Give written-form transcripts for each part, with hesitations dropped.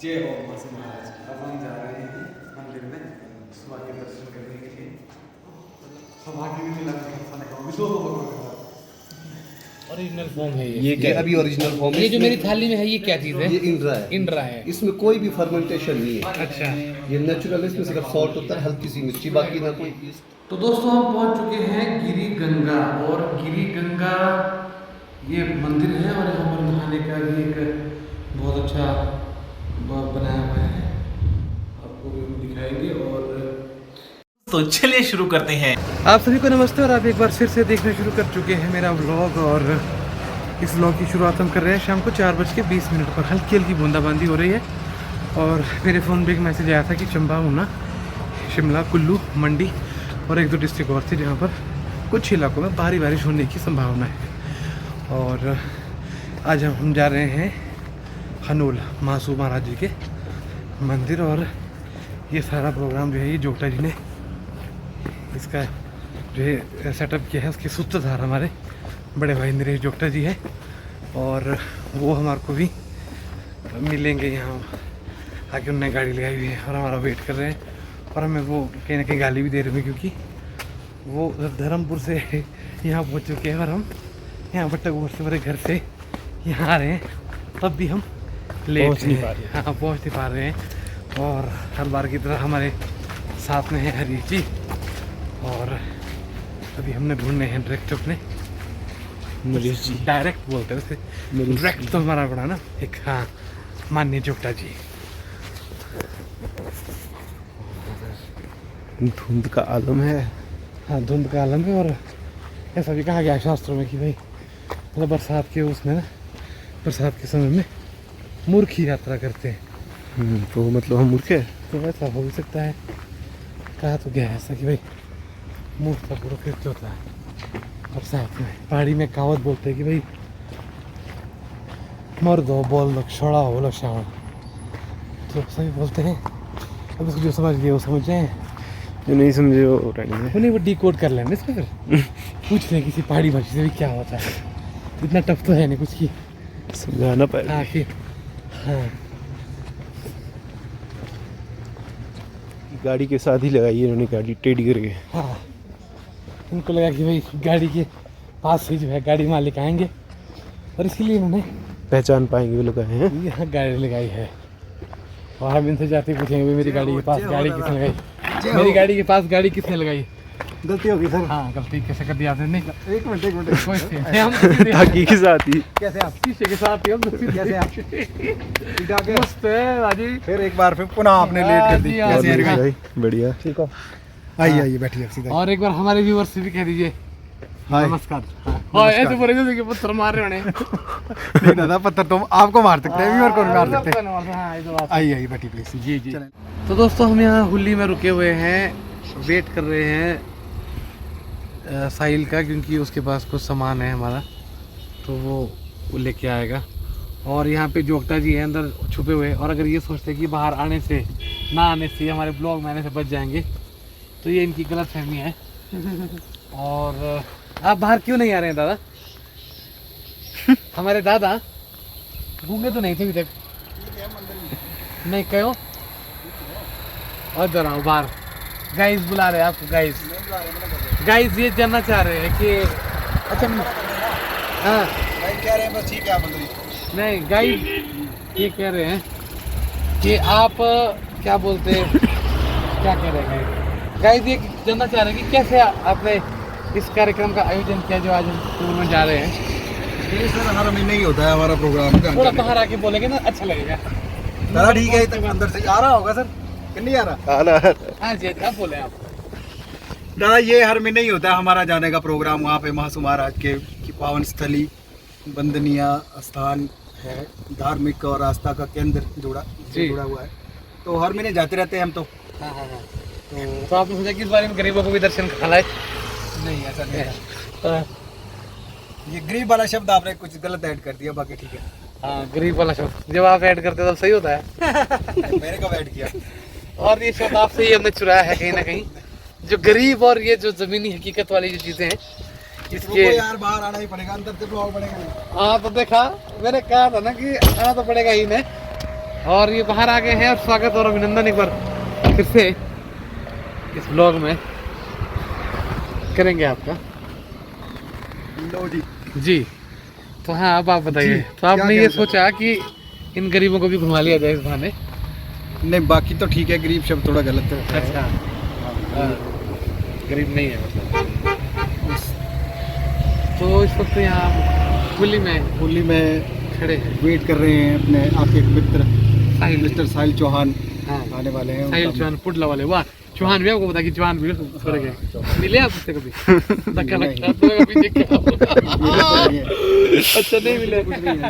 जय हो मासी महाराज। अब हम जा रहे हैं मंदिर में सुबह के दर्शन करने के लिए। सौभाग्य भी मिला ओरिजिनल फॉर्म है ये क्या अभी ओरिजिनल फॉर्म है। ये जो मेरी थाली में है ये क्या चीज़ है? ये इंद्रा है। इंद्रा है। इसमें कोई भी फर्मेंटेशन नहीं है। अच्छा, ये नेचुरल है, इसमें सिर्फ सॉल्ट होता है, हल्की सी मिर्ची, बाकी ना कोई। तो दोस्तों हम पहुंच चुके हैं गिरी गंगा। और गिरी गंगा ये मंदिर है और यहाँ पर नहाने का भी एक बहुत अच्छा बनाया हुआ है, आपको भी हम दिखाएंगे। और तो चलिए शुरू करते हैं। आप सभी को नमस्ते और आप एक बार फिर से देखना शुरू कर चुके हैं मेरा व्लॉग। और इस व्लॉग की शुरुआत हम कर रहे हैं शाम को 4:20 पर। हल्की हल्की बूंदाबांदी हो रही है और मेरे फ़ोन पे एक मैसेज आया था कि चंबा, ऊना, शिमला, कुल्लू, मंडी और 1-2 डिस्ट्रिक्ट और थी जहाँ पर कुछ इलाकों में भारी बारिश होने की संभावना है। और आज हम जा रहे हैं हनोल महासू महाराज जी के मंदिर। और ये सारा प्रोग्राम जो है ये जोगटा जी ने इसका जो है सेटअप किया है। उसके सूत्रधार हमारे बड़े भाई नरेश जोगटा जी है और वो हमारे को भी मिलेंगे यहाँ आके। उन्होंने गाड़ी लगाई हुई है और हमारा वेट कर रहे हैं और हमें वो कहीं ना कहीं गाली भी दे रहे हैं क्योंकि वो धर्मपुर से यहाँ पहुँच चुके हैं और हम यहाँ बट्टागोर से मेरे घर से यहाँ आ रहे हैं, तब भी हम लेट नहीं पा रहे हैं। हाँ, पहुँच नहीं पा रहे हैं। और हर बार की तरह हमारे साथ में है हरी जी और अभी हमने ढूंढने हैं डायरेक्ट अपने नरेश जी। डायरेक्ट बोलते हैं वैसे, डायरेक्ट तो हमारा बड़ा ना एक, हाँ, माननीय जोगटा जी। धुंध का आलम है। हाँ, धुंध का आलम है। और ऐसा भी कहा गया शास्त्रों में कि भाई मतलब बरसात के उसमें ना, बरसात के समय में मूर्ख ही यात्रा करते हैं। तो मतलब हम मूर्ख हैं। तो ऐसा हो भी सकता है। कहा तो गया है ऐसा कि भाई मूर्ख का पुरुष होता है। और साथ में पहाड़ी में कहावत बोलते हैं कि भाई मर्द हो बोल लो, छोड़ा हो लो श्रावण। तो सभी बोलते हैं। अब इसको जो समझ गए वो समझ जाए, जो नहीं समझे वो रहने में। उन्हें वो डिकोड कर लेंगे इसमें। फिर पूछ लें किसी पहाड़ी भाषा से भी क्या होता है। इतना टफ तो है नहीं कुछ की समझाना पड़ेगा। हाँ फिर, हाँ, गाड़ी के साथ ही लगाई है इन्होंने, गाड़ी टेढ़ी करके। हाँ, उनको लगा कि भाई गाड़ी के पास ही जो है गाड़ी मालिक आएंगे और इसके लिए इन्होंने पहचान पाएंगे वो लोग आए हैं। यहाँ गाड़ी लगाई है। और हम इनसे जाते पूछेंगे भाई मेरी गाड़ी के पास गाड़ी किसने लगाई, मेरी गाड़ी के पास गाड़ी किसने लगाई। गलती होगी सर। हाँ, गलती कैसे कर दी आपने? नहीं, एक मिनट हम के साथ ही कैसे आप शीशे के साथ ही हम कैसे आप मस्त है राजी। फिर एक बार फिर पुनः आपने लेट कर दी। कैसे हैं भाई? बढ़िया। ठीक हो? आइए आइए बैठिए सीधा। और एक बार हमारे व्यूअर्स से भी कह दीजिए हाय। नमस्कार। हाँ, ऐसे बोले जैसे कि पत्थर मार रहे हैं। नहीं दादा, पत्थर तुम आपको मार सकते हैं, और कौन मार सकते हैं। हाँ, ये तो बात है। आइए आइए बैठिए प्लीज। जी जी। तो दोस्तों हम यहाँ हुल्ली में रुके हुए हैं, वेट कर रहे हैं साहिल का, क्योंकि उसके पास कुछ सामान है हमारा, तो वो लेके आएगा। और यहाँ पे जोगटा जी हैं अंदर छुपे हुए। और अगर ये सोचते हैं कि बाहर आने से, ना आने से, हमारे ब्लॉग में आने से बच जाएंगे, तो ये इनकी गलत फहमी है। और आप बाहर क्यों नहीं आ रहे हैं दादा? हमारे दादा गूंगे तो नहीं थे अभी तक। नहीं क्यों? और इधर आओ बाहर। गाइस बुला रहे हैं आपको। गाइस ये जानना चाह रहे हैं कि अच्छा, हाँ, कह रहे हैं बस ठीक है आप अंदर। नहीं गाइस ये कह रहे हैं कि आप क्या बोलते हैं, क्या कह रहे हैं गाइस? ये जानना चाह रहे हैं कि कैसे आपने इस कार्यक्रम का आयोजन किया जो आज हम टूर में जा रहे हैं। ये सर हर महीने ही होता है हमारा प्रोग्राम। थोड़ा बाहर आके बोलेंगे ना, अच्छा लगेगा। दादा ठीक है, तक अंदर से आ रहा होगा सर कि नहीं आ रहा? हाँ जी, आप बोले आप। दादा ये हर महीने ही होता है हमारा जाने का प्रोग्राम। वहाँ पे महासू महाराज के की पावन स्थली, वंदनीय स्थान है, धार्मिक और आस्था का केंद्र जुड़ा हुआ है। तो हर महीने जाते रहते हैं हम। तो हाँ हाँ हाँ। तो आपने सोचा कि इस बारे में गरीबों को भी दर्शन कराए? नहीं ऐसा नहीं है। ये गरीब वाला शब्द आपने कुछ गलत ऐड कर दिया, बाकी ठीक है। हाँ, गरीब वाला शब्द जब आप ऐड करते तब सही होता है। मैंने कब ऐड किया? और ये शब्द आपसे ही हमने चुराया है कहीं ना कहीं। जो गरीब और ये जो जमीनी हकीकत वाली जो चीजें हैं, इसके यार बाहर आना ही पड़ेगा, अंदर से ब्लॉग पड़ेगा नहीं। हाँ, तो देखा, मैंने कहा था ना कि आना तो पड़ेगा ही नहीं। और ये बाहर आ गए हैं और स्वागत और अभिनंदन एक बार फिर से इस ब्लॉग में करेंगे आपका। लो जी। जी तो हाँ अब आप बताइए। तो क्या आपने ये कहना सोचा कि इन गरीबों को भी घुमा लिया जाए इस बहाने। नहीं बाकी तो ठीक है, गरीब शब्द थोड़ा गलत है। अच्छा गरीब नहीं है मतलब। तो इस वक्त यहाँ होली में खड़े हैं, वेट कर रहे हैं अपने आपके एक मित्र साहिल मिस्टर साहिल चौहान हाँ आने वाले हैं। साहिल उनका- चौहान पुडला वाले। वाह चौहान भी आपको बता कि चौहान भी छोड़ गए। मिले आप उससे कभी? धक्का लगता है तो कभी देखे आप? अच्छा नहीं मिले।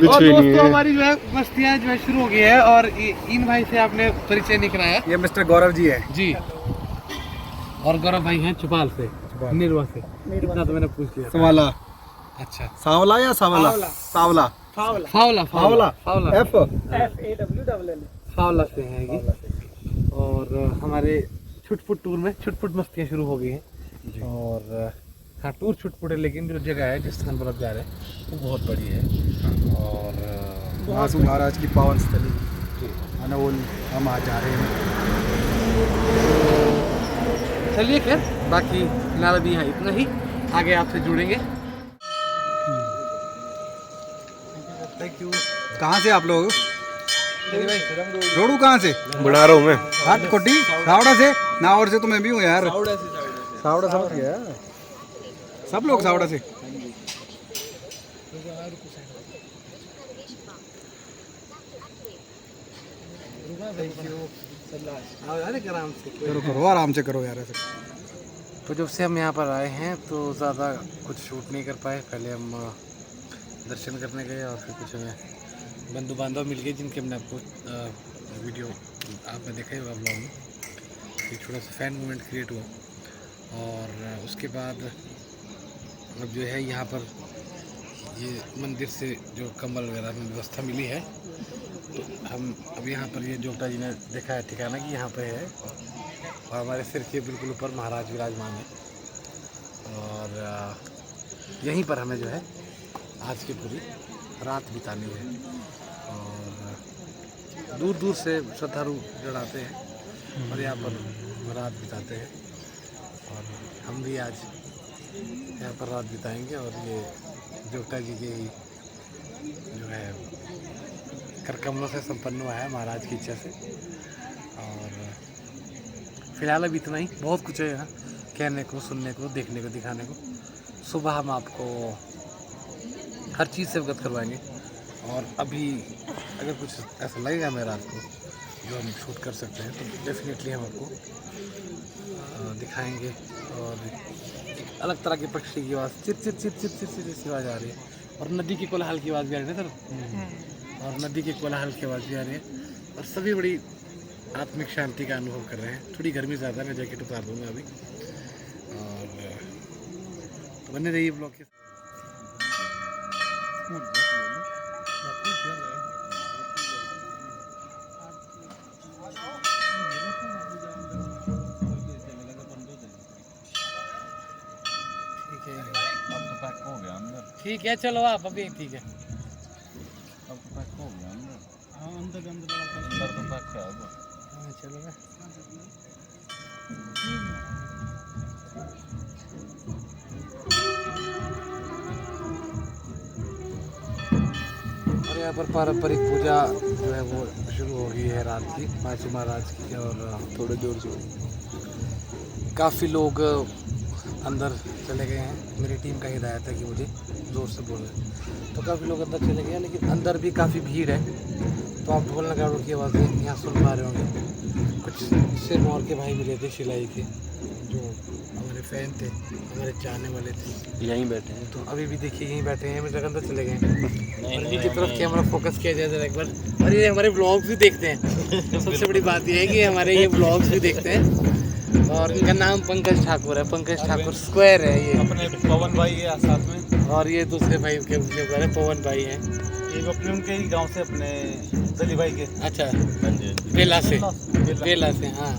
और दोस्तों हमारी जो है मस्तियाँ जो है शुरू हो गई है और इन भाई से आपने परिचय नहीं कराया। ये मिस्टर गौरव जी है जी और गौरव भाई हैं चुपाल से, निर्वा से। इतना तो मैंने पूछ लिया। सवाला अच्छा सावला या सावला सावला फावला फावला फावला एफ फावला से हैं ये। और हमारे छुटपुट टूर में छुटपुट मस्तियाँ शुरू हो गई हैं। और हाँ टूर छुटपुट है लेकिन जो जगह है जिस स्थान पर आप जा रहे हैं वो बहुत बड़ी है। और महासु महाराज की पावन स्थली अनोल हम आज जा रहे हैं। चलिए खैर बाकी फिलहाल अभी यहाँ इतना ही, आगे आपसे जुड़ेंगे। Thank you. कहाँ से आप लोग? रोडू कहाँ से? बना रहा हूँ मैं। हाथ कोटी सावड़ा से। नावर से तो मैं भी हूँ यार। सावड़ा समझ गया। सब लोग सावड़ा से। आराम से करो करो आराम से करो यार ऐसे। तो जब से हम यहाँ पर आए हैं तो ज़्यादा कुछ शूट नहीं कर पाए। पहले हम दर्शन करने गए और फिर कुछ हमें बंधु बांधव मिल गए जिनके हमने आपको वीडियो आपने देखा ही होगा ब्लॉग में। एक छोटा सा फैन मूवमेंट क्रिएट हुआ और उसके बाद अब जो है यहाँ पर ये मंदिर से जो कम्बल वगैरह में व्यवस्था मिली है तो हम अब यहाँ पर ये जोगटा जी ने देखा है ठिकाना कि यहाँ पे है और हमारे सिर के बिल्कुल ऊपर महाराज विराजमान है। और यहीं पर हमें जो है आज की पूरी रात बितानी है। और दूर दूर से श्रद्धालु जड़ आते हैं और यहाँ पर रात बिताते हैं और हम भी आज यहाँ पर रात बिताएंगे। और ये जोगटा जी के जो है करकमलों से संपन्न हुआ है महाराज की इच्छा से। और फिलहाल अब इतना ही, बहुत कुछ है यहाँ कहने को, सुनने को, देखने को, दिखाने को। सुबह हम आपको हर चीज़ से अवगत करवाएंगे और अभी अगर कुछ ऐसा लगेगा हमें रात को जो हम शूट कर सकते हैं तो डेफिनेटली हम आपको दिखाएंगे। और एक अलग तरह के पक्षी की आवाज़ चिर चिर चिर चिर चिर चिर की आवाज़ आ रही है और नदी की कोलाहल की आवाज़ भी आ रही है सर। और नदी के कोलाहल की आवाज़ भी आ रही है और सभी बड़ी आत्मिक शांति का अनुभव कर रहे हैं। थोड़ी गर्मी ज़्यादा है, मैं जैकेट उतार दूँगा अभी। और तो बने रहिए ब्लॉग के। ठीक है चलो आप अभी ठीक है। चलो और यहाँ पर पारंपरिक पूजा जो है वो शुरू हो गई है रात की महासु महाराज की। और थोड़े जोर से काफ़ी लोग अंदर चले गए हैं। मेरी टीम का हिदायत है कि मुझे ज़ोर से बोले तो काफ़ी लोग अंदर चले गए हैं लेकिन अंदर भी काफ़ी भीड़ है। तो आप ढोल नगाड़ों की आवाज़ें यहाँ सुन पा रहे होंगे। कुछ सिरमौर के भाई मिले थे शिलाई के जो हमारे फ़ैन थे, हमारे चाहने वाले थे, यहीं बैठे हैं। तो अभी भी देखिए यहीं बैठे हैं। मेरे अंदर चले गए और इनकी तरफ कैमरा फोकस किया जाए जरा एक बार। और ये हमारे ब्लॉग्स भी देखते हैं। सबसे बड़ी बात यह है कि हमारे ये ब्लॉग्स भी देखते हैं। और इनका नाम पंकज ठाकुर है, पंकज ठाकुर स्क्वायर है ये। अपने पवन भाई है साथ में और ये दूसरे भाई के ऊपर पवन भाई हैं। एक अपने उनके ही गांव से अपने दली भाई के। अच्छा बेला से हाँ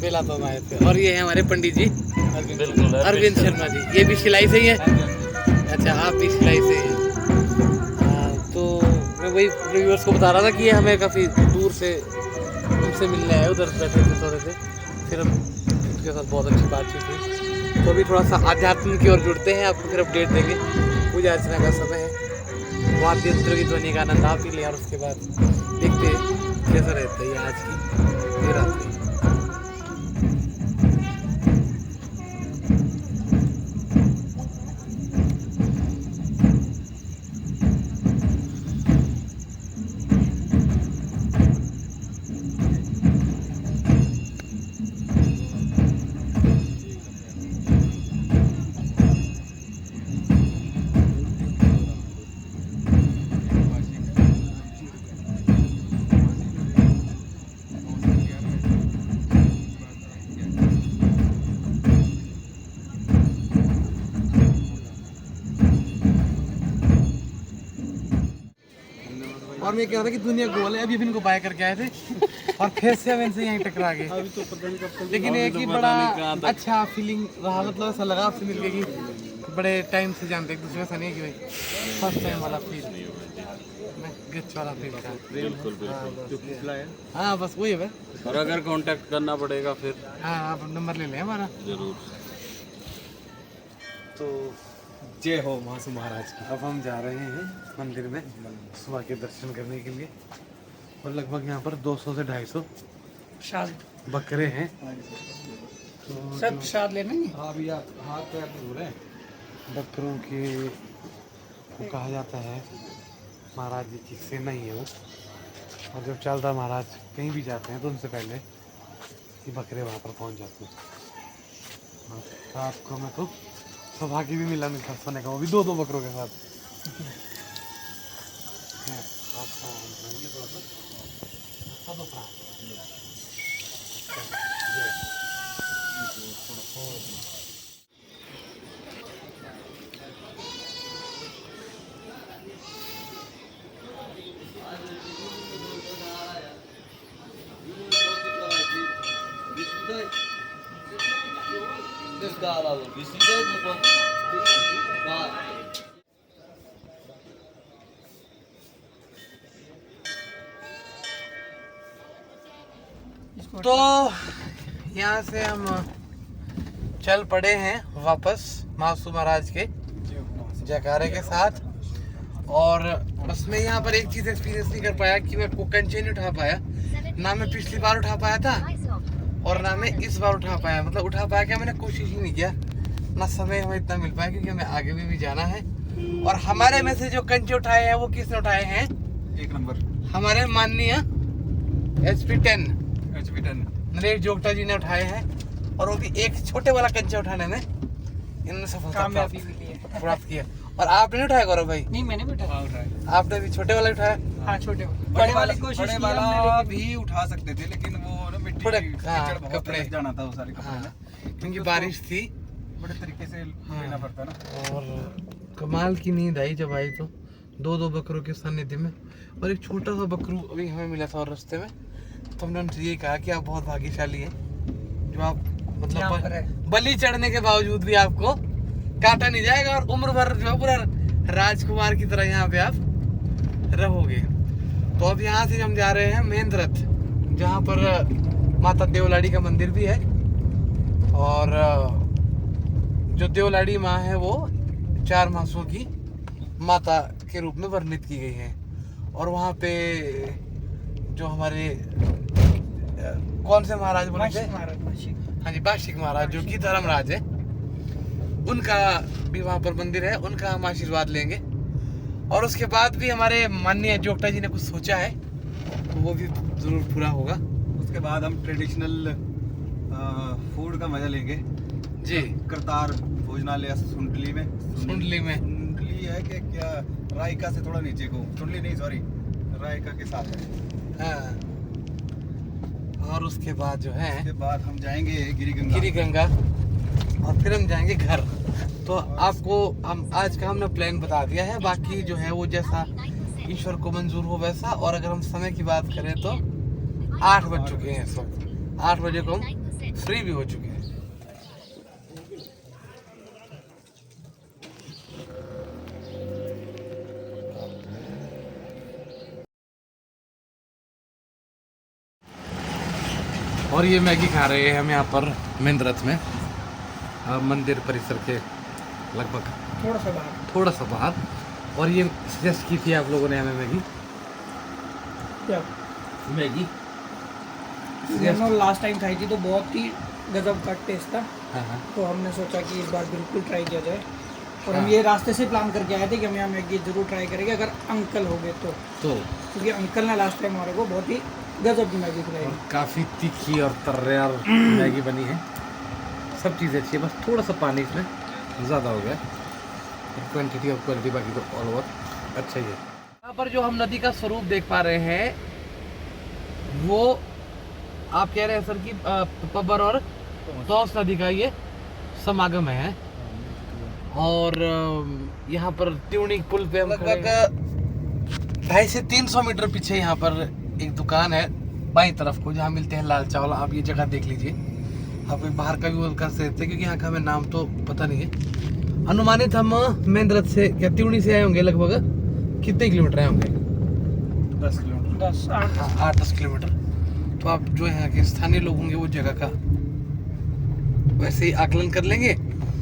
बेला तो हम आए थे। और ये है हमारे पंडित जी अरविंद शर्मा जी, ये भी सिलाई से ही है। अच्छा आप भी सिलाई से ही हैं। तो मैं वही व्यूअर्स को बता रहा था कि ये हमें काफ़ी दूर से हमसे मिलने आए, उधर बैठे थे थोड़े से, फिर हम उसके साथ बहुत अच्छी बातचीत हुई। तो अभी थोड़ा सा आध्यात्म की ओर जुड़ते हैं, आपको फिर अपडेट देंगे। पूजा अर्चना का समय है, वाद्य यंत्रों की ध्वनि का आनंद आप ही लें, और उसके बाद देखते हैं कैसा रहता है ये आज की ये रात्रि। और मैं कह रहा था कि दुनिया गोल है, अभी इनको बाय करके आए थे और फिर से हम इनसे यहीं टकरा गए। अभी तो पता नहीं कब तक, लेकिन एक ही बड़ा अच्छा फीलिंग रहा, मतलब ऐसा लगा आपसे मिलके कि बड़े टाइम से जानते एक दूसरे ऐसा नहीं कि भाई फर्स्ट टाइम वाला फील, गच वाला फील था। बिल्कुल जो पिछला है। हाँ बस वही है भाई। और अगर कांटेक्ट करना पड़ेगा फिर हाँ आप नंबर ले लें हमारा। जरूर। तो जय हो महासु महाराज की। अब हम जा रहे हैं मंदिर में सुबह के दर्शन करने के लिए, और लगभग यहाँ पर 200 से 250 बकरे हैं। तो सब प्रसाद लेना है। हाँ भैया, हाथ पैर दूर है। बकरों के को कहा जाता है महाराज जी की सेना ही है वो, और जब चलता महाराज कहीं भी जाते हैं तो उनसे पहले ये बकरे वहाँ पर पहुँच जाते हैं। और रात को मैं तो सौभाग्य भी मिला मेरे सोने का, वो भी 2-2 बकरों के साथ। तो यहाँ से हम चल पड़े हैं वापस महासु महाराज के जयकारे के साथ, और बस मैं यहाँ पर एक चीज़ एक्सपीरियंस नहीं कर पाया कि मैं कंचे नहीं उठा पाया। ना मैं पिछली बार उठा पाया था और ना मैं इस बार उठा पाया, मतलब उठा पाया क्या, मैंने कोशिश ही नहीं किया, ना समय हमें इतना मिल पाया क्योंकि हमें आगे भी जाना है। और हमारे में से जो कंचे उठाए हैं वो किसने उठाए हैं? एक नंबर हमारे माननीय HP10 नरेश जोगटा जी ने उठाए हैं, और वो भी एक छोटे वाला कंचा उठाने में इन्होंने सफलता प्राप्त किया। और आपने उठाया गौरव भाई? नहीं, मैंने भी उठाया। आपने भी छोटे वाला उठाया? हाँ, छोटे बड़े वाला भी उठा सकते थे, लेकिन वो ना मिट्टी थोड़ा कीचड़ बहुत कपड़े लग जाना था वो सारे कपड़े हाँ, ना, क्योंकि बारिश थी। बड़े तरीके से लेना पड़ता ना। और कमाल की नींद आई जब आई तो 2-2 बकरों के सानिध्य में, और एक छोटा सा बकरू अभी हमें मिला था और रास्ते में, तो हमने उनसे यही कहा कि आप बहुत भाग्यशाली हैं जो आप मतलब बलि चढ़ने के बावजूद भी आपको काटा नहीं जाएगा, और उम्र भर जो है पूरा राजकुमार की तरह यहाँ पे आप रहोगे। तो अब यहाँ से हम जा रहे हैं मेन रथ, जहाँ पर माता देवलाड़ी का मंदिर भी है, और जो देवलाड़ी माँ है वो 4 मासों की माता के रूप में वर्णित की गई है। और वहाँ पे जो हमारे कौन से महाराज बोले थे? हाँ जी, बाशिक महाराज जो कि धर्मराज है, उनका भी वहाँ पर मंदिर है, उनका हम आशीर्वाद लेंगे। और उसके बाद भी हमारे माननीय जोगटा जी ने कुछ सोचा है तो वो भी जरूर पूरा होगा। उसके बाद हम ट्रेडिशनल फूड का मजा लेंगे जी। करतार भोजनालय सुंडली में। सुंडली है कि क्या, रायका से थोड़ा नीचे को, सुंडली नहीं सॉरी, रायका के साथ है। हाँ। और उसके बाद जो है उसके बाद हम जाएंगे गिरी गंगा, और फिर हम जाएंगे घर। तो आपको हम आज का हमने प्लान बता दिया है, बाकी जो है वो जैसा ईश्वर को मंजूर हो वैसा। और अगर हम समय की बात करें तो 8 बज चुके हैं इस वक्त, 8 बजे को हम फ्री भी हो चुके हैं। और ये मैगी खा रहे हैं हम यहाँ पर मेंद्रथ में, मंदिर परिसर के लगभग थोड़ा सा बाहर। और ये सजेस्ट की थी आप लोगों ने हमें मैगी लास्ट टाइम खाई थी तो बहुत ही गजब का टेस्ट था। हाँ। तो हमने सोचा कि इस बार बिल्कुल ट्राई किया जाए। और हम ये रास्ते से प्लान करके आए थे कि हम यहाँ मैगी जरूर ट्राई करेंगे अगर अंकल हो गए तो, क्योंकि अंकल ने लास्ट टाइम हमारे को बहुत ही गजब की मैगी खिलाई। काफ़ी तीखी और तर्रेदार मैगी बनी है, सब चीज़ें अच्छी है, बस थोड़ा सा पानी इसमें ज़्यादा हो गया। क्वांटिटी और क्वालिटी बाकी तो ऑल ओवर अच्छा ही है। यहाँ पर जो हम नदी का स्वरूप देख पा रहे हैं वो आप कह रहे हैं सर कि पब्बर और तौस नदी का ये समागम है। और यहाँ पर ट्यूनिंग पुल पे हम लगभग 250 से 300 मीटर पीछे यहाँ पर एक दुकान है बाईं तरफ को, जहाँ मिलते हैं लाल चावल। आप ये जगह देख लीजिए, आप बाहर का भी कर सकते हैं क्योंकि यहाँ का हमें नाम तो पता नहीं है। अनुमानित हम मेंद्रथ से क्या त्यूनी से आए होंगे, लगभग कितने किलोमीटर आए होंगे? 10 किलोमीटर, 8-10 किलोमीटर। तो आप जो यहाँ के स्थानीय लोग होंगे वो जगह का वैसे ही आकलन कर लेंगे।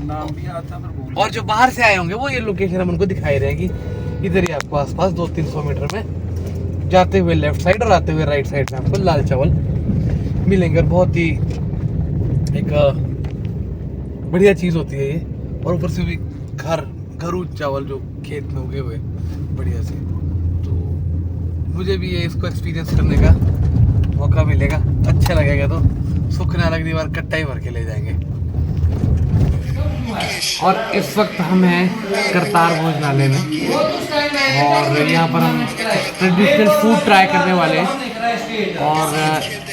नाम भी आता पर भूल। और जो बाहर से आए होंगे वो ये लोकेशन हम उनको दिखाई रहे हैं कि इधर ही आपको आसपास 200-300 मीटर में जाते हुए लेफ्ट साइड और आते हुए राइट साइड में आपको लाल चावल मिलेंगे। और बहुत ही एक बढ़िया चीज़ होती है ये। और ऊपर से भी घरू चावल जो खेत में उगे हुए बढ़िया से। तो मुझे भी ये इसको एक्सपीरियंस करने का मौका मिलेगा, अच्छा लगेगा। तो सुखना लगने बार कट्टा ही भर के ले जाएंगे। और इस वक्त हम हैं करतार भोजनालय में और यहाँ पर हम ट्रेडिशनल फूड ट्राई करने वाले हैं। और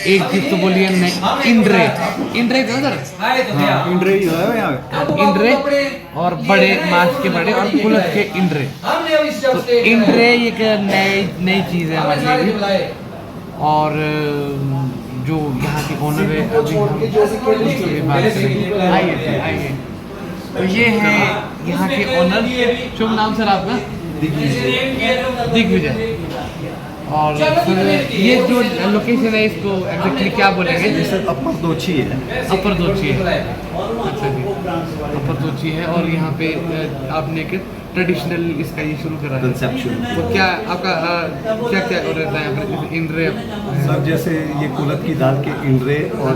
एक चीज़ तो बोलिए इंड्रे तो सर, इंड्रे ही है यहाँ। इंड्रे और बड़े मांस के बड़े और कुलत के इंड्रे। तो इंड्रे एक नई चीज़ है हमारे लिए। और जो यहाँ के ओनर है अभी हम उनसे बात करेंगे। आइए। तो ये है यहाँ के ओनर, शुभ नाम सर आपका? दिग्विजय। और ये जो लोकेशन है इसको एग्जैक्टली क्या बोलेंगे? जैसे अपर दोची है। अपर दोची है, अच्छा जी, अपर दोची है। और यहाँ पे आपने एक ट्रेडिशनल इसका ये शुरू करा है कंसेप्शन। तो क्या आपका क्या रहता है यहाँ पर? इंड्रे सर जैसे ये कुलत की दाल के इंड्रे और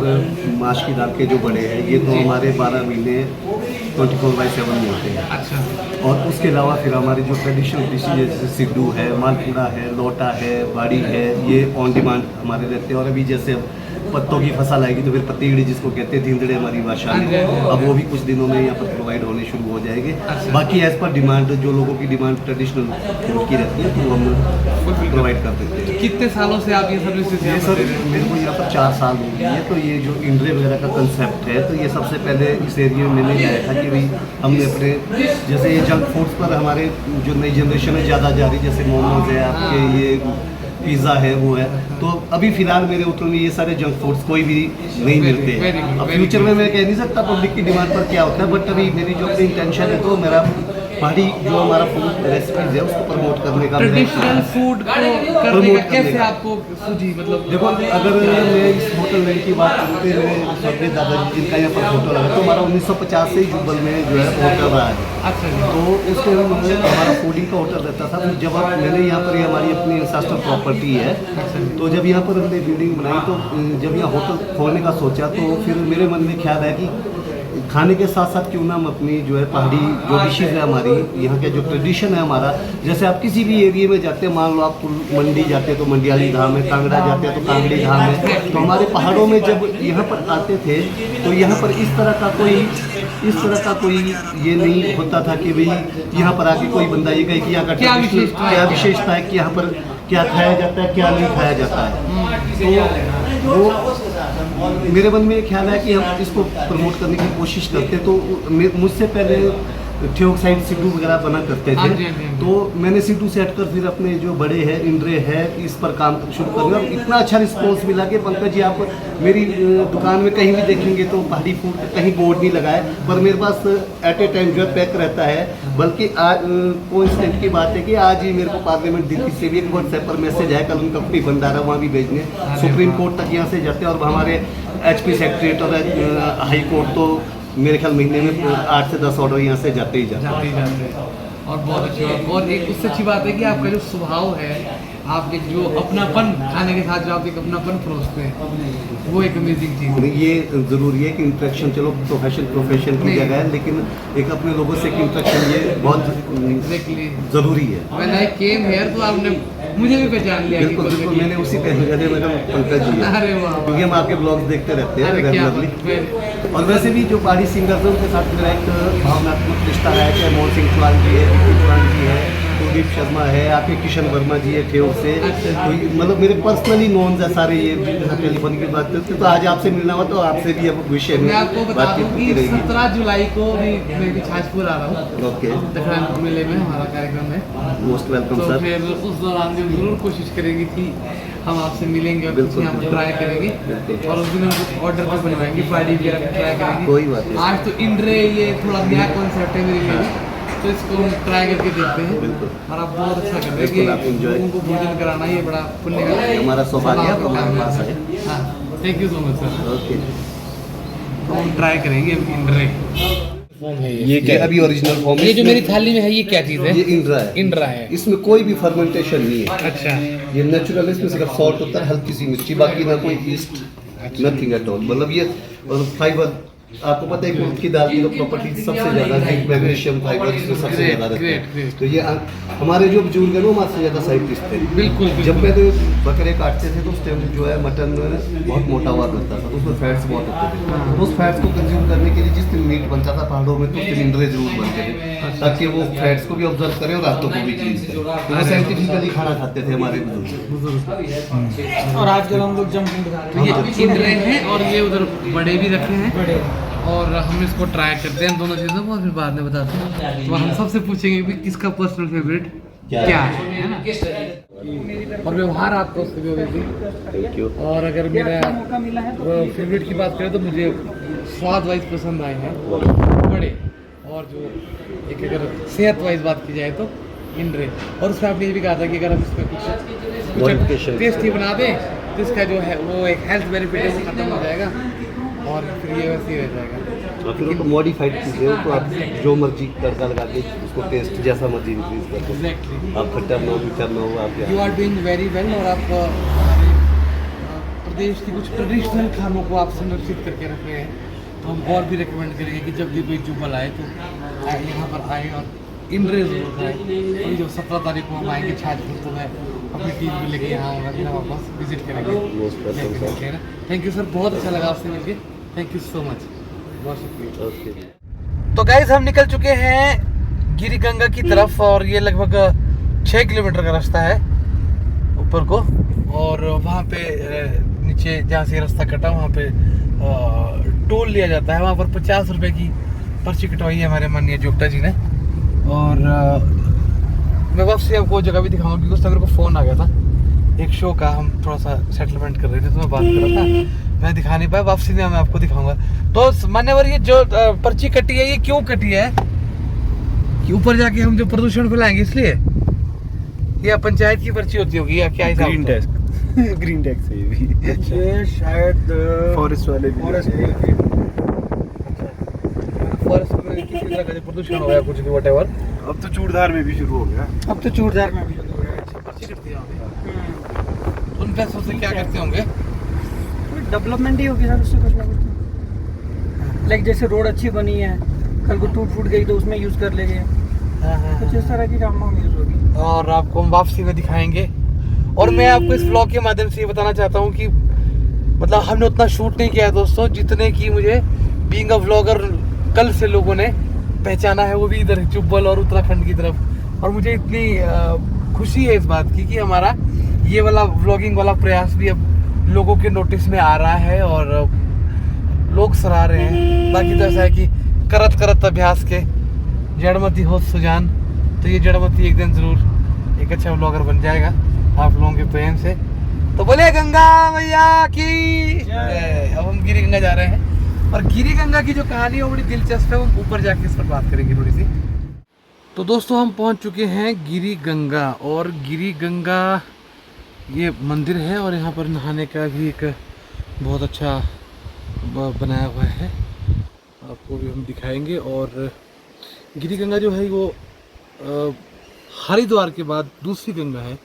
माश की दाल के जो बड़े हैं ये तो हमारे 12 महीने 24/7 मिलते हैं। अच्छा। और उसके अलावा फिर हमारी जो ट्रेडिशनल डिशेज जैसे सिड्डू है, मालपूड़ा है, लोटा है, बाड़ी है, ये ऑन डिमांड हमारे रहते हैं। और अभी जैसे पत्तों की फसल आएगी तो फिर पत्तीगड़ी जिसको कहते हैं, धींदड़े हमारी भाषा में, अब वो भी कुछ दिनों में यहाँ पर प्रोवाइड होने शुरू हो जाएंगे। बाकी एज पर डिमांड जो लोगों की डिमांड ट्रेडिशनल फूड की रहती है तो हम प्रोवाइड कर देते हैं। कितने सालों से आप ये सर्विसेज ये सर मेरे को यहाँ पर 4 साल हो गए हैं। तो ये जो इंड्रे वगैरह का कंसेप्ट है तो ये सबसे पहले इस एरिया में मैंने लाया था कि भाई हमने अपने जैसे ये जंक फूड्स पर हमारे जो नई जनरेशन है ज़्यादा जा रही, जैसे मोमोज है आपके, ये पिज़्ज़ा है, वो है। तो अभी फिलहाल मेरे होटल में ये सारे जंक फूड्स कोई भी नहीं मिलते हैं। अब फ्यूचर में मैं कह नहीं सकता पब्लिक की डिमांड पर क्या होता है, बट अभी मेरी जो अपनी इंटेंशन है तो मेरा पहाड़ी जो हमारा फूड रेसिपीज है उसको प्रमोट करने का ट्रेडिशनल फूड को करने का कैसे आपको सूझी? मतलब देखो अगर मैं इस होटल में की बात करूँ तो मेरे सभी दादाजी जिनका यहाँ पर होटल है तो हमारा 1950 से ही जुब्बल में जो है होटल रहा है। अच्छा। तो उसके हमारा फूडिंग का होटल रहता था। फिर जब मैंने यहाँ पर हमारी अपनी इंफ्रास्ट्रक्चर प्रॉपर्टी है तो जब यहाँ पर हमने बिल्डिंग बनाई तो जब यहाँ होटल खोलने का सोचा तो फिर मेरे मन में ख्याल है कि खाने के साथ साथ क्यों ना हम अपनी जो है पहाड़ी जो डिशेज है हमारी यहाँ का जो ट्रेडिशन है हमारा, जैसे आप किसी भी एरिया में जाते हैं, मान लो आप मंडी जाते हैं तो मंडियाली धाम है, कांगड़ा जाते हैं तो कांगड़ी धाम है। तो हमारे पहाड़ों में जब यहाँ पर आते थे तो यहाँ पर इस तरह का कोई ये नहीं होता था कि भाई यहाँ पर आके कोई बंदा ये कहे कि यहाँ का क्या विशेषता है कि यहाँ पर क्या खाया जाता है क्या नहीं खाया जाता है। तो वो मेरे मन में ख्याल है कि हम इसको प्रमोट करने की कोशिश करते तो मुझसे पहले थियोक्साइड सिड्डू वगैरह बना करते थे। तो मैंने सिड्डू से हटकर फिर अपने जो बड़े हैं इंड्रे है इस पर काम शुरू कर दिया। और इतना अच्छा रिस्पॉन्स मिला कि पंकज जी आप मेरी दुकान में कहीं भी देखेंगे तो पहाड़ी फूड कहीं बोर्ड नहीं लगा है, पर मेरे पास एट ए टाइम जो है पैक रहता है। बल्कि आज कोइंसिडेंट की बात है कि आज ही मेरे को पार्लियामेंट दिल्ली से भी एक व्हाट्सएप पर मैसेज है, कल उनका अपनी भंडारा वहाँ भी भेजने सुप्रीम कोर्ट तक यहाँ से जाते हैं। और हमारे HP सेक्रेटरीट और हाई कोर्ट तो मेरे ख्याल महीने में 8 से 10 ऑर्डर यहाँ से जाते ही जाते हैं। और बहुत अच्छी बात, और एक उससे अच्छी बात है कि आपका जो स्वभाव है, आप एक जो अपनापन खाने के साथ जो आप एक अपनापन परोसते हैं, वो एक अमेजिंग चीज़ है। ये ज़रूरी है कि इंटरेक्शन, चलो प्रोफेशन की जगह है, लेकिन एक अपने लोगों से इंटरेक्शन ये बहुत एग्जैक्टली ज़रूरी है। व्हेन आई केम हियर तो आपने मुझे भी पहचान लिया। बिल्कुल बिल्कुल, मैंने उसी पहले मेरा पंकज जी है, अरे वाह, क्योंकि हम आपके ब्लॉग्स देखते रहते हैं अरे क्या बात रेगुलरली। है। और वैसे भी जो पहाड़ी सिंगर्स हैं उनके साथ मेरा एक भावनात्मक रिश्ता है, चाहे मोहन सिंह चौहान जी है, विक्की चौहान जी है, कुलदीप शर्मा है, आपके किशन वर्मा जी है ठेऊ से, तो मतलब मेरे पर्सनली नोन्स है सारे। ये टेलीफोन की बात करते तो आज आपसे मिलना हुआ तो आपसे भी अब विषय में मैं आपको बता दूं कि 17 जुलाई को भी मैं भी छाजपुर आ रहा हूँ। ओके, दखन मेले में हमारा कार्यक्रम है, मोस्ट वेलकम तो सर। फिर उस दौरान भी जरूर कोशिश करेंगे कि हम आपसे मिलेंगे और कुछ यहाँ पर ट्राई करेंगे, और उस दिन हम कुछ ऑर्डर भी बनवाएंगे, पार्टी वगैरह ट्राई करेंगे। कोई बात नहीं। आज तो इंड्रे ये थोड़ा नया कॉन्सेप्ट है मेरे लिए, तो इसको हम ट्राई करके देखते हैं। बिल्कुल। और आप बहुत अच्छा कर रहे हैं बिल्कुल, आप कि enjoy। लोगों को भोजन कराना, ये बड़ा पुण्य का है। हमारा सौभाग्य है, काम हमारे पास है। है। हाँ, thank you so much sir. Okay, तो हम ट्राई करेंगे इंड्रे। ये क्या अभी ओरिजिनल फॉर्म है? ये जो मेरी थाली में है ये क्या चीज़ है? ये इंड्रा है। इंड्रा है। इसमें कोई भी फर्मेंटेशन नहीं है। अच्छा, ये नेचुरल है, इसमें सिर्फ सॉल्ट होता है, हल्की सी मिर्ची, बाकी ना कोई ईस्ट, नथिंग एट ऑल। मतलब ये और फाइबर, आपको पता है उड़द की दाल की तो प्रॉपर्टी सबसे ज़्यादा जिंक, मैग्नीशियम, फाइबर इसमें सबसे ज़्यादा रहता है। तो ये हमारे जो बुजुर्ग हैं वो हमारे से ज़्यादा साइंटिस्ट थे। बिल्कुल जब पहले बकरे काटते थे तो उस टाइम जो है मटन बहुत मोटा हुआ करता था, तो उसमें फैट्स बहुत होते थे। तो उस फैट्स को कंज्यूम करने के लिए जिस दिन मीट बनता था पहाड़ों में, तो उस दिन इंड्रे जरूर बनते थे, ताकि वो फैट्स को भी ऑब्जर्व करें और रातों को भी क्लीन करें। तो वो साइंटिफिकली खाना खाते थे हमारे बुजुर्ग। और आजकल हम लोग जंक फूड खा रहे हैं। ये इंड्रे हैं और ये उधर बड़े भी रखे हैं, बड़े और हम इसको ट्राई करते हैं दोनों चीज़ों को, और फिर बाद में बताते हैं। तो हम सबसे पूछेंगे कि किसका पर्सनल फेवरेट क्या है ना? और व्यवहार आपका उससे भी होगा। Thank you. और अगर मेरा मौका मिला है तो फेवरेट की बात करें तो मुझे स्वाद वाइज पसंद आए हैं बड़े, और जो एक अगर सेहत वाइज बात की जाए तो इंड्रे। और उसमें आपने ये भी कहा था कि अगर हम इसमें कुछ टेस्टी बना दें तो इसका जो है वो एक हेल्थ बेनिफिट है वो खत्म हो जाएगा, और फिर ये वैसे ही रह जाएगा। और फिर उसको मॉडिफाइड चीज़ें हो तो आप जो मर्जी तड़का लगा के उसको टेस्ट जैसा मर्जी इंक्रीज कर दो। एग्जैक्टली, आप खट्टा ना हो, मीठा ना हो, आप you are doing very well. और आप हमारे प्रदेश की कुछ ट्रेडिशनल खानों को आप संरक्षित करके रख रहे हैं, तो हम और भी रिकमेंड करेंगे कि जब भी कोई जुब्बल आए तो यहाँ पर आए और इंड्रे जरूर खाएं। और जो 17 तारीख को हम आएंगे छाजपुर, तो मैं अपनी टीम को लेके यहाँ आऊँगा, फिर हम वापस विजिट करेंगे। थैंक यू सर, बहुत अच्छा लगा आपसे मिलके, थैंक यू सो मच, बहुत शुक्रिया। ओके। तो गाइस हम निकल चुके हैं गिरी गंगा की तरफ, और ये लगभग 6 किलोमीटर का रास्ता है ऊपर को, और वहाँ पे नीचे जहाँ से रास्ता कटा वहाँ पे टोल लिया जाता है। वहाँ पर 50 रुपए की पर्ची कटवाई है हमारे माननीय जोगटा जी ने। और मैं वापसी आपको वो जगह भी दिखाऊंगा, क्योंकि उस समय मेरे को फ़ोन आ गया था एक शो का, हम थोड़ा सा सेटलमेंट कर रहे थे तो मैं बात कर रहा था, मैं दिखा नहीं पाया। वापसी में मैं आपको दिखाऊंगा। तो मान्यवर ये जो पर्ची कटी है ये क्यों कटी है कि ऊपर जाके हम जो प्रदूषण फैलाएंगे इसलिए, या पंचायत की पर्ची होती होगी या क्या हिसाब? ग्रीन टैक्स ग्रीन टैक्स है ये भी। ये शायद फॉरेस्ट वाले भी फॉरेस्ट फॉरेस्ट में किसी तरह का जो प्रदूषण हो गया कुछ भी व्हाटएवर, अब तो चूड़धार में भी शुरू हो गया। अब तो चूड़धार में भी शुरू हो गया है। पर्ची कटती है वहाँ पे। उन पैसों से क्या करते होंगे? कोई डेवलपमेंट ही होगी सर, उससे कुछ ना कुछ। लाइक जैसे रोड अच्छी बनी है, कल को टूट फूट गई तो उसमें यूज़ कर लेंगे, कुछ इस तरह की कामों में यूज़ होगी। और आपको हम वापसी में दिखाएंगे। और मैं आपको इस व्लॉग के माध्यम से ये बताना चाहता हूँ कि मतलब हमने उतना शूट नहीं किया है दोस्तों, जितने की मुझे बीइंग अ व्लॉगर कल से लोगों ने पहचाना है, वो भी इधर जुब्बल और उत्तराखंड की तरफ। और मुझे इतनी खुशी है इस बात की कि हमारा ये वाला व्लॉगिंग वाला प्रयास भी अब लोगों के नोटिस में आ रहा है और लोग सराह रहे हैं। बाकी तो ऐसा है कि करत करत अभ्यास के जड़मती हो सुजान, तो ये जड़मती एक दिन ज़रूर एक अच्छा व्लॉगर बन जाएगा आप लोगों के प्रेम से। तो बोले गंगा मैया की जय। अब हम गिरी गंगा जा रहे हैं, और गिरी गंगा की जो कहानी है वो बड़ी दिलचस्प है, वो ऊपर जाके इस पर बात करेंगे थोड़ी सी। तो दोस्तों हम पहुंच चुके हैं गिरी गंगा, और गिरी गंगा ये मंदिर है, और यहाँ पर नहाने का भी एक बहुत अच्छा बनाया हुआ है, आपको भी हम दिखाएंगे। और गिरी गंगा जो है वो हरिद्वार के बाद दूसरी गंगा है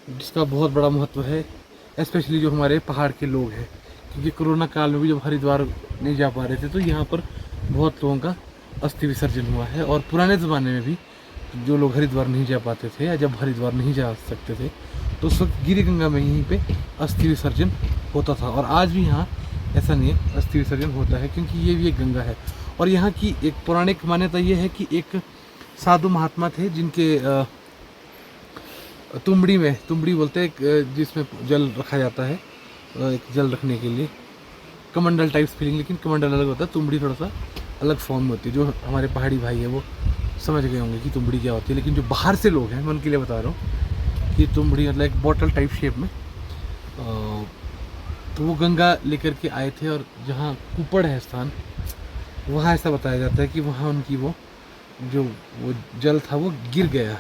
जिसका बहुत बड़ा महत्व है, स्पेशली जो हमारे पहाड़ के लोग हैं, क्योंकि कोरोना काल में भी जब हरिद्वार नहीं जा पा रहे थे तो यहाँ पर बहुत लोगों का अस्थि विसर्जन हुआ है। और पुराने ज़माने में भी जो लोग हरिद्वार नहीं जा पाते थे या जब हरिद्वार नहीं जा सकते थे तो उस वक्त गिरी गंगा में यहीं पे अस्थि विसर्जन होता था। और आज भी यहाँ ऐसा नहीं है, अस्थि विसर्जन होता है क्योंकि ये भी एक गंगा है। और यहाँ की एक पौराणिक मान्यता ये है कि एक साधु महात्मा थे जिनके तुमड़ी में, तुमड़ी बोलते हैं जिसमें जल रखा जाता है, एक जल रखने के लिए कमंडल टाइप्स फीलिंग, लेकिन कमंडल अलग होता है, तुमड़ी थोड़ा सा अलग फॉर्म में होती है। जो हमारे पहाड़ी भाई है वो समझ गए होंगे कि तुमड़ी क्या होती है, लेकिन जो बाहर से लोग हैं मैं उनके लिए बता रहा हूँ कि तुमड़ी मतलब एक बॉटल टाइप शेप में। तो वो गंगा लेकर के आए थे और जहाँ कुपड़ है स्थान, वहाँ ऐसा बताया जाता है कि वहाँ उनकी वो जल था वो गिर गया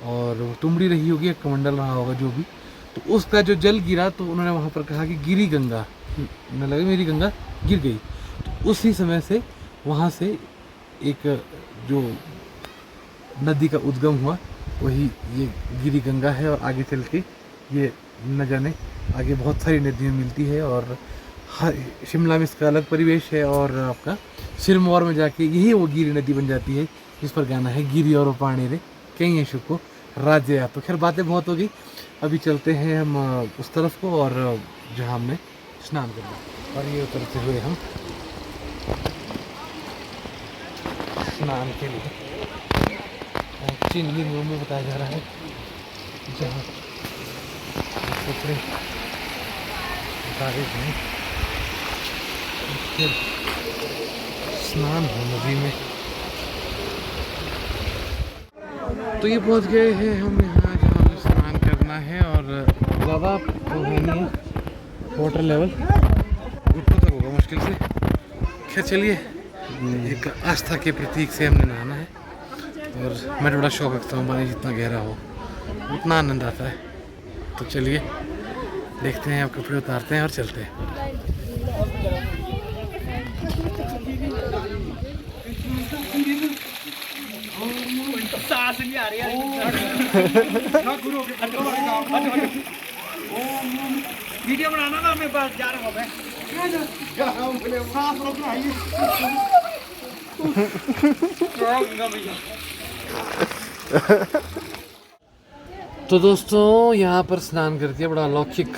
और वो तुमड़ी रही होगी, कमंडल रहा होगा जो भी, तो उसका जो जल गिरा तो उन्होंने वहाँ पर कहा कि गिरी गंगा, न लगे मेरी गंगा गिर गई। तो उसी समय से वहाँ से एक जो नदी का उद्गम हुआ वही ये गिरी गंगा है। और आगे चल के ये न जाने आगे बहुत सारी नदियाँ मिलती है और शिमला में इसका अलग परिवेश है। और आपका सिरमौर में जाके यही वो गिरी नदी बन जाती है जिस पर गाना है गिरी और पानी रे कहीं यशु को राज्य या। तो खैर बातें बहुत हो गई, अभी चलते हैं हम उस तरफ को और जहाँ हमने स्नान करना। और ये उतरते हुए हम स्नान के लिए चेंजिंग रूम में बताया जा रहा है जहाँ कपड़े उतारे हैं, फिर स्नान हो नदी में। तो ये पहुंच गए हैं हम यहाँ जहाँ हमें स्नान करना है और ज़्यादा तो है नहीं है, वाटर लेवल घुटनों तक होगा मुश्किल से। खैर चलिए, एक आस्था के प्रतीक से हमने नहाना है और मैं बड़ा शौक रखता हूँ पानी जितना गहरा हो उतना आनंद आता है। तो चलिए देखते हैं, अब कपड़े उतारते हैं और चलते हैं। वीडियो बनाना ना, मैं बस जा रहा हूँ मैं। तो दोस्तों यहाँ पर स्नान करके बड़ा अलौकिक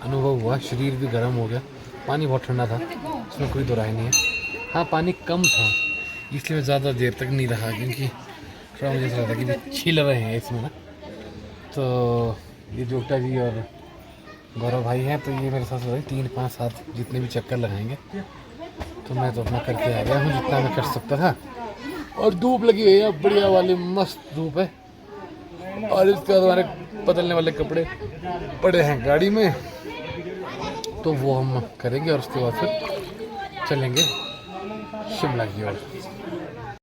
अनुभव हुआ, शरीर भी गर्म हो गया। पानी बहुत ठंडा था, उसमें कोई दो राय नहीं है। हाँ पानी कम था इसलिए मैं ज़्यादा देर तक नहीं रहा क्योंकि थोड़ा मुझे ऐसा लगा कि छील रहे हैं इसमें ना। तो ये जोगटा जी और गौरव भाई हैं, तो ये मेरे साथ 3, 5, 7 जितने भी चक्कर लगाएंगे। तो मैं तो अपना करके आ गया हूँ जितना मैं कर सकता था। और धूप लगी हुई है, बढ़िया वाली मस्त धूप है। और इसके बाद हमारे बदलने वाले कपड़े पड़े हैं गाड़ी में, तो वो हम करेंगे और उसके बाद फिर चलेंगे शिमला की ओर।